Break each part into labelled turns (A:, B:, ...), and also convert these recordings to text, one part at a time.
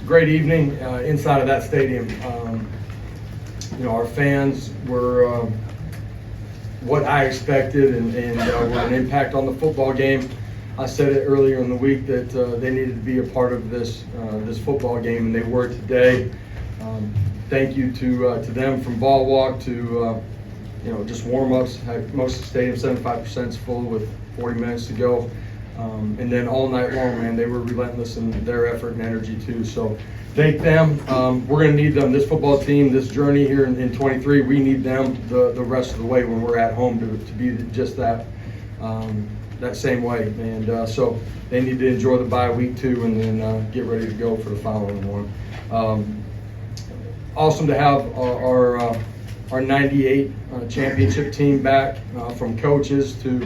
A: Great evening inside of that stadium. Our fans were what I expected and were an impact on the football game. I said it earlier in the week that they needed to be a part of this football game, and they were today. Thank you to them from ball walk to just warm-ups. Most of the stadium, 75% is full with 40 minutes to go. And then all night long, man, they were relentless in their effort and energy too. So thank them. We're going to need them. This football team, this journey here in 23, we need them the rest of the way when we're at home to be just that same way. And so they need to enjoy the bye week too, and then get ready to go for the following one. Awesome to have our 98 championship team back, from coaches to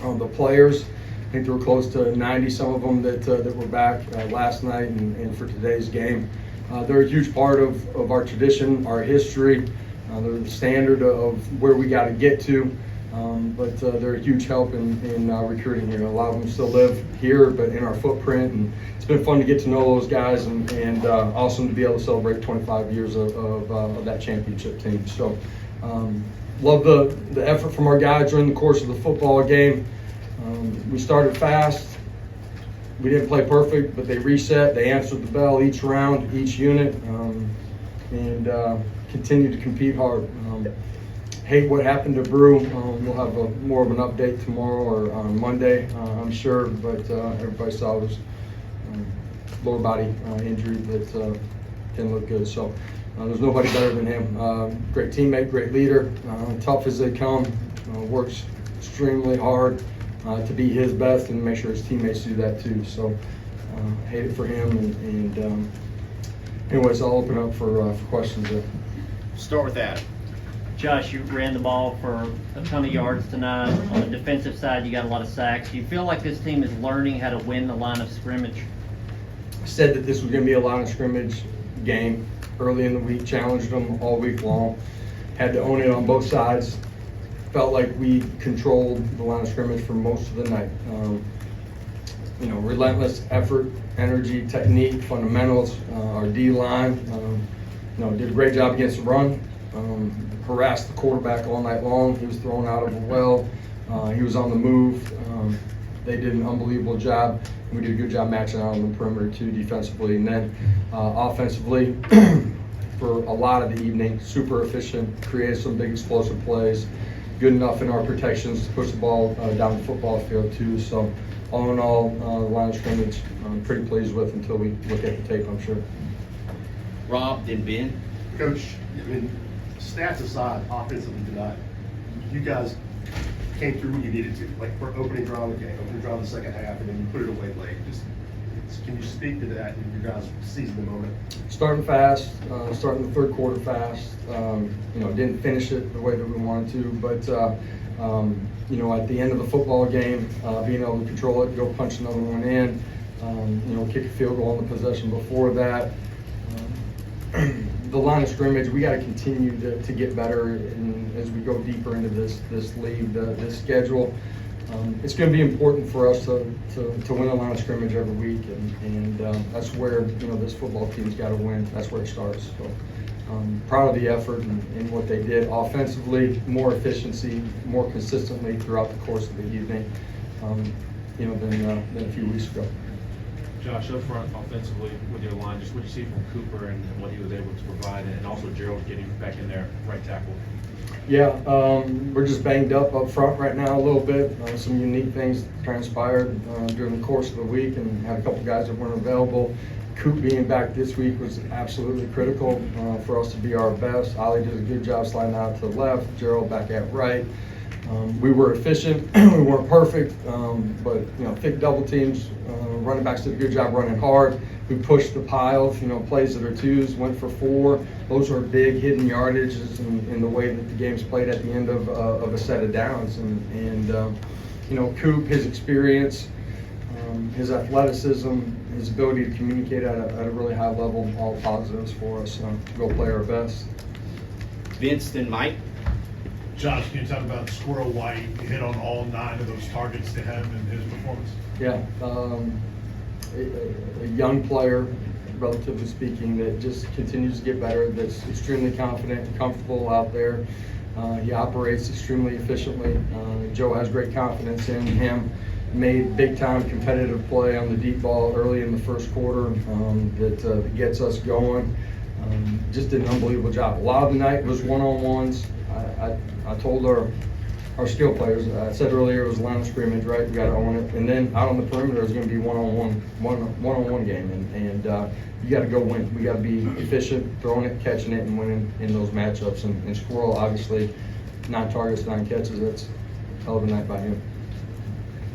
A: the players. I think there were close to 90, some of them that were back last night and for today's game. They're a huge part of our tradition, our history. They're the standard of where we got to get to, but they're a huge help in recruiting here. A lot of them still live here, but in our footprint, and it's been fun to get to know those guys and awesome to be able to celebrate 25 years of that championship team. So love the effort from our guys during the course of the football game. We started fast. We didn't play perfect, but they reset. They answered the bell each round, each unit, and continued to compete hard. Hate what happened to Brew. We'll have more of an update tomorrow or on Monday, I'm sure, but everybody saw it was lower body injury that didn't look good. So there's nobody better than him. Great teammate, great leader, tough as they come, works extremely hard to be his best and make sure his teammates do that too. So hate it for him. And anyways, I'll open up for questions there.
B: Start with that.
C: Josh, you ran the ball for a ton of yards tonight. On the defensive side, you got a lot of sacks. Do you feel like this team is learning how to win the line of scrimmage?
A: I said that this was going to be a line of scrimmage game early in the week, challenged them all week long, had to own it on both sides. Felt like we controlled the line of scrimmage for most of the night. Relentless effort, energy, technique, fundamentals. Our D-line, did a great job against the run. Harassed the quarterback all night long. He was thrown out of a well. He was on the move. They did an unbelievable job. We did a good job matching out on the perimeter too, defensively. And then offensively, for a lot of the evening, super efficient, created some big explosive plays. Good enough in our protections to push the ball down the football field too. So all in all, the line of scrimmage I'm pretty pleased with until we look at the tape, I'm sure.
B: Rob, then Ben.
D: Coach, stats aside, offensively tonight, you guys came through when you needed to, like for opening drive of the game, opening drive of the second half, and then you put it away late. Can you speak to that and your guys seizing the moment?
A: Starting fast, starting the third quarter fast. Didn't finish it the way that we wanted to, but at the end of the football game, being able to control it, go punch another one in, kick a field goal on the possession before that. The line of scrimmage, we got to continue to get better as we go deeper into this league, this schedule. It's going to be important for us to win a line of scrimmage every week, and that's where this football team's got to win. That's where it starts. So proud of the effort and what they did offensively, more efficiency, more consistently throughout the course of the evening, than a few weeks ago.
E: Josh, up front offensively with your line, just what you see from Cooper and what he was able to provide, and also Gerald getting back in there, right tackle.
A: Yeah, we're just banged up front right now a little bit. Some unique things transpired during the course of the week, and had a couple guys that weren't available. Coop being back this week was absolutely critical for us to be our best. Ollie did a good job sliding out to the left, Gerald back at right. We were efficient. We weren't perfect, but thick double teams. Running backs did a good job running hard. We pushed the pile. Plays that are twos went for 4. Those are big hidden yardages in the way that the game's played at the end of a set of downs. And Coop, his experience, his athleticism, his ability to communicate at a really high level, all positives for us. Go play our best.
B: Vince, then Mike.
F: Josh, can you talk about Squirrel White hit on all 9 of those targets to him and his performance?
A: Yeah, a young player, relatively speaking, that just continues to get better, that's extremely confident and comfortable out there. He operates extremely efficiently. Joe has great confidence in him. Made big-time competitive play on the deep ball early in the first quarter that gets us going. Just did an unbelievable job. A lot of the night was one-on-ones. I told our skill players, I said earlier, it was line of scrimmage, right? We got to own it. And then out on the perimeter is going to be one-on-one game, and you got to go win. We got to be efficient, throwing it, catching it, and winning in those matchups. And Squirrel, obviously, 9 targets, 9 catches. That's a hell of a night by him.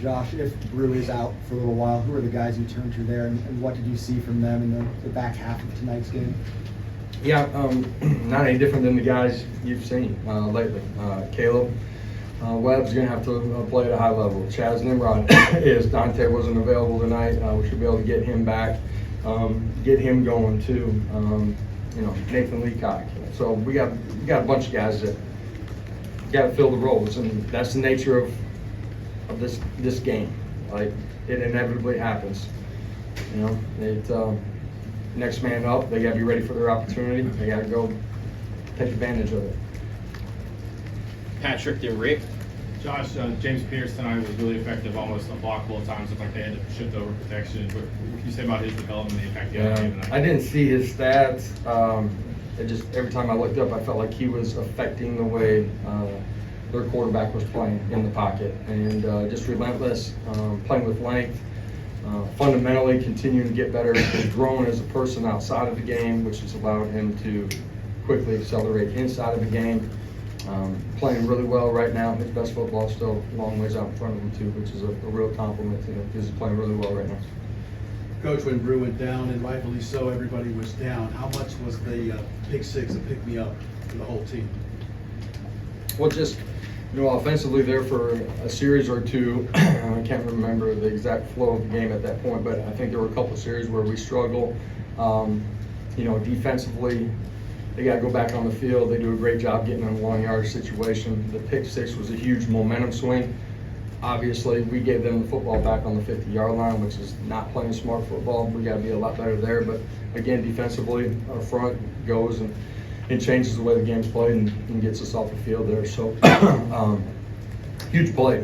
G: Josh, if Brew is out for a little while, who are the guys you turn to there, and what did you see from them in the back half of tonight's game?
A: Yeah, not any different than the guys you've seen lately. Caleb Webb's going to have to play at a high level. Chaz Nimrod is. Dante wasn't available tonight. We should be able to get him back, get him going too. Nathan Leacock. So we got a bunch of guys that got to fill the roles, and that's the nature of this game. Like, it inevitably happens. Next man up, they got to be ready for their opportunity. They got to go take advantage of it.
B: Patrick, then Rick.
E: Josh, James Pierce tonight was really effective, almost unblockable at times. Looked like they had to shift over protection. What can you say about his development, the impact he had on the game tonight?
A: I didn't see his stats. It just, every time I looked up, I felt like he was affecting the way their quarterback was playing in the pocket, and just relentless, playing with length. Fundamentally continuing to get better. He's grown as a person outside of the game, which has allowed him to quickly accelerate inside of the game. Playing really well right now. His best football still a long ways out in front of him too, which is a real compliment to him because he's playing really well right now.
F: Coach, when Brew went down, and rightfully so, everybody was down. How much was the pick six a pick-me-up for the whole team?
A: Well, just, offensively there for a series or two. I can't remember the exact flow of the game at that point, but I think there were a couple of series where we struggled. Defensively, they got to go back on the field. They do a great job getting in a long-yard situation. The pick six was a huge momentum swing. Obviously, we gave them the football back on the 50-yard line, which is not playing smart football. We got to be a lot better there. But again, defensively, our front goes and changes the way the game's played and gets us off the field there. So, huge play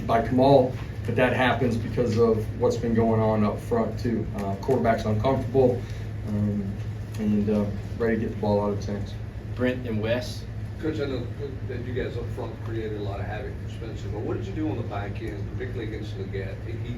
A: by Kamal, but that happens because of what's been going on up front too. Quarterback's uncomfortable and ready to get the ball out of his hands.
B: Brent and Wes.
H: Coach, I know that you guys up front created a lot of havoc for Spencer, but what did you do on the back end, particularly against Leggett? He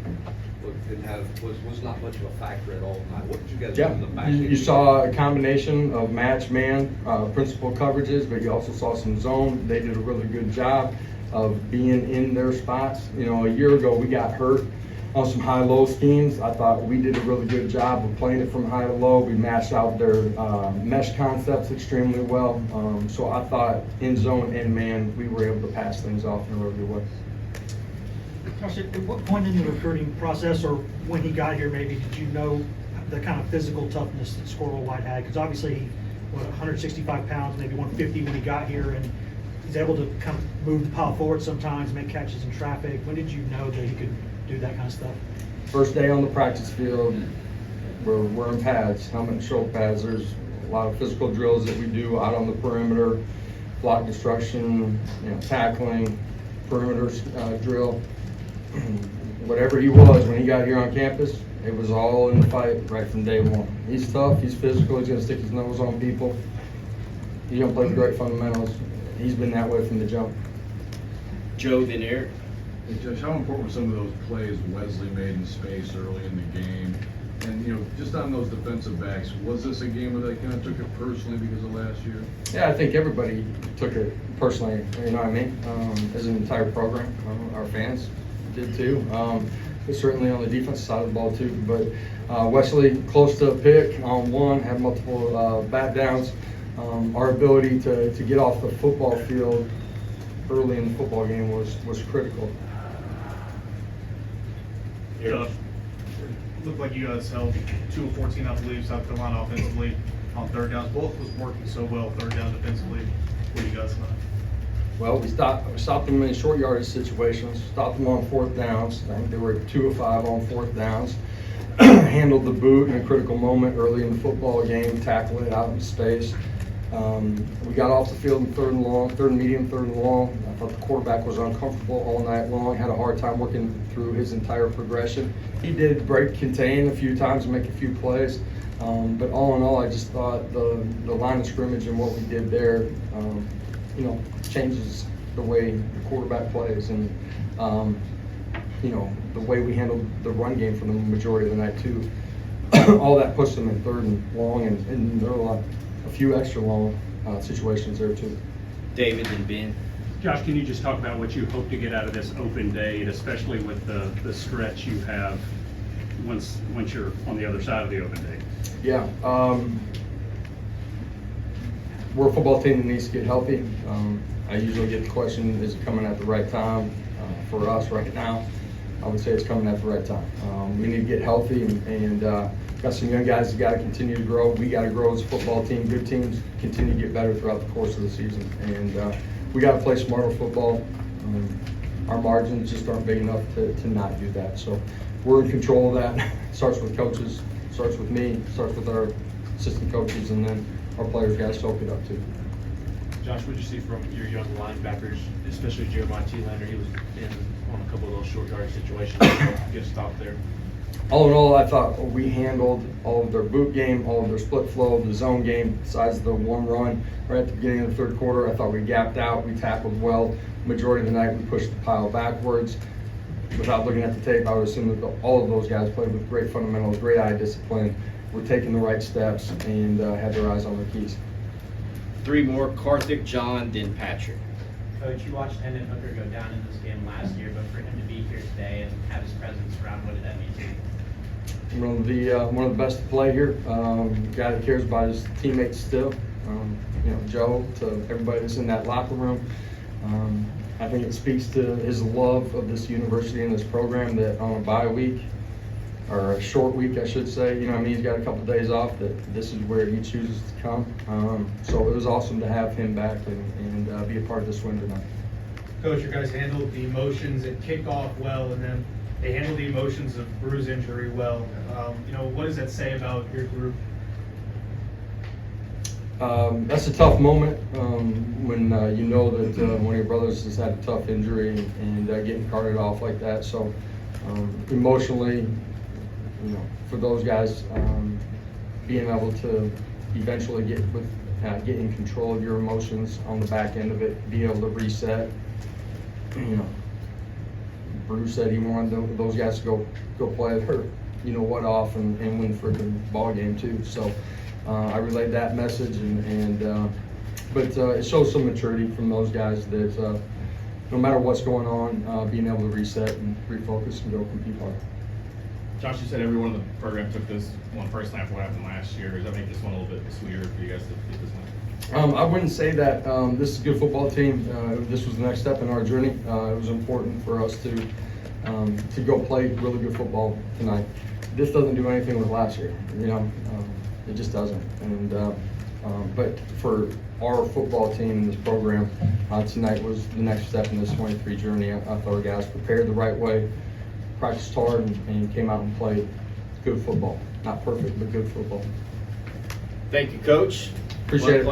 H: was not much of a factor at all tonight. What did you guys do on the back end?
A: You saw a combination of match man, principal coverages, but you also saw some zone. They did a really good job of being in their spots. A year ago we got hurt on some high-low schemes. I thought we did a really good job of playing it from high to low. We matched out their mesh concepts extremely well. So I thought in zone and man, we were able to pass things off in a really good way.
I: Josh, at what point in the recruiting process, or when he got here maybe, did you know the kind of physical toughness that Squirrel White had? Because obviously, 165 pounds, maybe 150 when he got here, and he's able to kind of move the pile forward sometimes, make catches in traffic. When did you know that he could do that kind of stuff?
A: First day on the practice field, we're wearing pads, helmet and shoulder pads. There's a lot of physical drills that we do out on the perimeter, block destruction, tackling, perimeter drill. Whatever he was when he got here on campus, it was all in the fight right from day one. He's tough, he's physical, he's gonna stick his nose on people. He's gonna play great fundamentals. He's been that way from the jump.
B: Joe, then Eric.
J: Hey Josh, how important were some of those plays Wesley made in space early in the game? And just on those defensive backs, was this a game where they kind of took it personally because of last year?
A: Yeah, I think everybody took it personally, you know what I mean? As an entire program, our fans did too. But certainly on the defensive side of the ball too. But Wesley, close to a pick on one, had multiple bat downs. Our ability to get off the football field early in the football game was critical.
E: Josh, looked like you guys held 2 of 14, I believe, South Carolina offensively on third downs. Both was working so well third down defensively. What do you guys think?
A: Well, we stopped them in short yardage situations, stopped them on fourth downs. I think they were 2 of 5 on fourth downs. handled the boot in a critical moment early in the football game, tackling it out in space. We got off the field in third and medium, third and long. I thought the quarterback was uncomfortable all night long, had a hard time working through his entire progression. He did break contain a few times and make a few plays, but all in all, I just thought the line of scrimmage and what we did there, changes the way the quarterback plays and, the way we handled the run game for the majority of the night too. All that pushed them in third and long, and there were a few extra long situations there too.
B: David and Ben.
K: Josh, can you just talk about what you hope to get out of this open day, and especially with the stretch you have once you're on the other side of the open day?
A: Yeah, we're a football team that needs to get healthy. I usually get the question, is it coming at the right time for us right now? I would say it's coming at the right time. We need to get healthy and got some young guys that got to continue to grow. We got to grow as a football team. Good teams continue to get better throughout the course of the season. And we got to play smarter football. Our margins just aren't big enough to not do that. So we're in control of that. It starts with coaches, starts with me, starts with our assistant coaches, and then our players got to soak it up too.
L: Josh, what did you see from your young linebackers, especially Jeremiah T-Lander? He was on a couple of those short yard situations. Get a stop there.
A: All in all, I thought we handled all of their boot game, all of their split flow, the zone game, besides the one run right at the beginning of the third quarter. I thought we gapped out, we tackled well. Majority of the night, we pushed the pile backwards. Without looking at the tape, I would assume that all of those guys played with great fundamentals, great eye discipline, were taking the right steps, and had their eyes on their keys.
B: 3 more, Karthik, John, then Patrick.
M: Coach, you watched Hendon Hooker go down in this game last year, but for him to be here today and have his presence around, what did that mean to you?
A: One of the best to play here. Guy that cares about his teammates still. Joe, to everybody that's in that locker room. I think it speaks to his love of this university and this program that on a bye week, or a short week, I should say, he's got a couple days off, that this is where he chooses to come. So it was awesome to have him back and be a part of this win tonight.
E: Coach, you guys handled the emotions at kickoff well, and then they handled the emotions of Bruce's injury well. What does that say about your group?
A: That's a tough moment when you know that one of your brothers has had a tough injury and getting carted off like that. So emotionally, for those guys, being able to eventually get in control of your emotions on the back end of it, be able to reset. Bruce said he wanted those guys to go play their what off and win freaking ball game too. So I relayed that message but it shows some maturity from those guys that no matter what's going on, being able to reset and refocus and go compete hard.
L: Josh, you said everyone in the program took this one personally after what happened last year. Does that make this one a little bit sweeter for you guys to get this one?
A: I wouldn't say that. This is a good football team. This was the next step in our journey. It was important for us to go play really good football tonight. This doesn't do anything with last year. It just doesn't. But for our football team in this program, tonight was the next step in this 23 journey. I thought our guys prepared the right way, practiced hard, and came out and played good football. Not perfect, but good football.
B: Thank you, Coach.
A: Appreciate it.